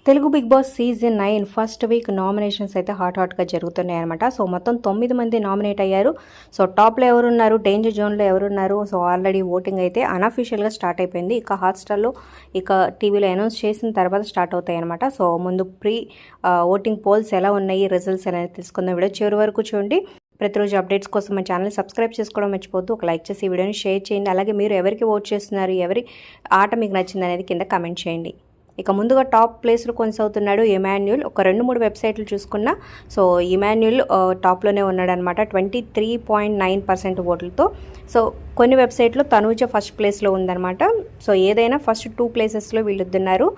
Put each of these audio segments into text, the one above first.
Telugu big boss season 9 first week nominations అయితే హాట్గా జరుగుతున్నాయి అనమాట. సో మొత్తం 9 మంది నామినేట్ అయ్యారు. సో టాప్లో ఎవరున్నారు, డేంజర్ జోన్లో ఎవరున్నారు, సో ఆల్రెడీ ఓటింగ్ అయితే అన్అఫీషియల్గా స్టార్ట్ అయిపోయింది. ఇక హాట్స్టార్లో టీవీలో అనౌన్స్ చేసిన తర్వాత స్టార్ట్ అవుతాయి అనమాట. సో ముందు ఓటింగ్ పోల్స్ ఎలా ఉన్నాయి, రిజల్ట్స్ అనేది తెలుసుకుందాం. వీడియో చివరి వరకు చూడండి. ప్రతిరోజు అప్డేట్స్ కోసం మన ఛానల్ సబ్స్క్రైబ్ చేసుకోవడం మర్చిపోద్దు. ఒక లైక్ చేసి ఈ వీడియోని షేర్ చేయండి. అలాగే మీరు ఎవరికి ఓట్ చేస్తున్నారు, ఎవరి ఆట మీకు నచ్చింది అనేది కింద కామెంట్ చేయండి. ఇక ముందుగా టాప్ ప్లేస్లో కొనసాగుతున్నాడు ఇమాన్యుల్. ఒక 2-3 వెబ్సైట్లు చూసుకున్నా సో ఇమాన్యుల్ టాప్లోనే ఉన్నాడనమాట 23.9% ఓట్లతో. సో కొన్ని వెబ్సైట్లో తనూజ ఫస్ట్ ప్లేస్లో ఉందన్నమాట. సో ఏదైనా ఫస్ట్ 2 ప్లేసెస్లో వీళ్ళున్నారు.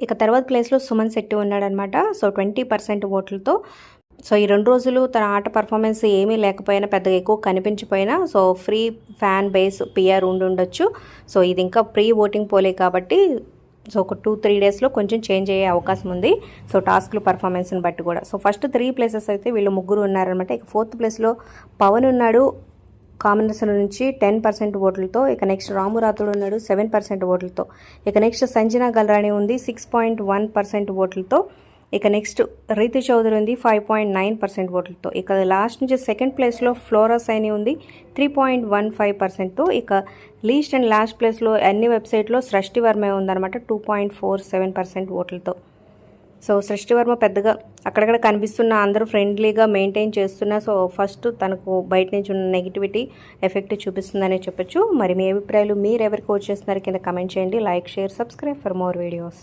ఇక తర్వాత ప్లేస్లో సుమన్ శెట్టి ఉన్నాడనమాట. సో 20% ఓట్లతో. సో ఈ 2 రోజులు తన ఆట పర్ఫార్మెన్స్ ఏమీ లేకపోయినా, పెద్దగా ఎక్కువ కనిపించిపోయినా, so free fan base PR ఉండొచ్చు. సో ఇది ఇంకా ప్రీ ఓటింగ్ పోలే కాబట్టి సో ఒక 2-3 డేస్లో కొంచెం చేంజ్ అయ్యే అవకాశం ఉంది. సో టాస్క్లు పర్ఫార్మెన్స్ని బట్టి కూడా. సో ఫస్ట్ 3 ప్లేసెస్ అయితే వీళ్ళు ముగ్గురు ఉన్నారనమాట. ఇక 4th ప్లేస్లో పవన్ ఉన్నాడు కాంబినేషన్ నుంచి 10% ఓట్లతో. ఇక నెక్స్ట్ రాము రాథోడ్ ఉన్నాడు 7% ఓట్లతో. ఇక నెక్స్ట్ సంజనా గల్రాణి ఉంది 6.1% ఓట్లతో. ఇక నెక్స్ట్ రీతు చౌదరి ఉంది 5.9% ఓట్లతో. ఇక లాస్ట్ నుంచి సెకండ్ ప్లేస్లో ఫ్లోరా సైని ఉంది 3.15%తో. ఇక లీస్ట్ అండ్ లాస్ట్ ప్లేస్లో అన్ని వెబ్సైట్లో సృష్టి వర్మ ఉందన్నమాట 2.47% ఓట్లతో. సో సృష్టి వర్మ పెద్దగా అక్కడక్కడ కనిపిస్తున్న అందరూ ఫ్రెండ్లీగా మెయింటైన్ చేస్తున్నా, సో ఫస్ట్ తనకు బయట నుంచి ఉన్న నెగిటివిటీ ఎఫెక్ట్ చూపిస్తుందనే చెప్పొచ్చు. మరి మీ అభిప్రాయాలు మీరు ఎవరికి ఓట్ చేస్తున్నారు కింద కమెంట్ చేయండి. Like, share, subscribe for more videos.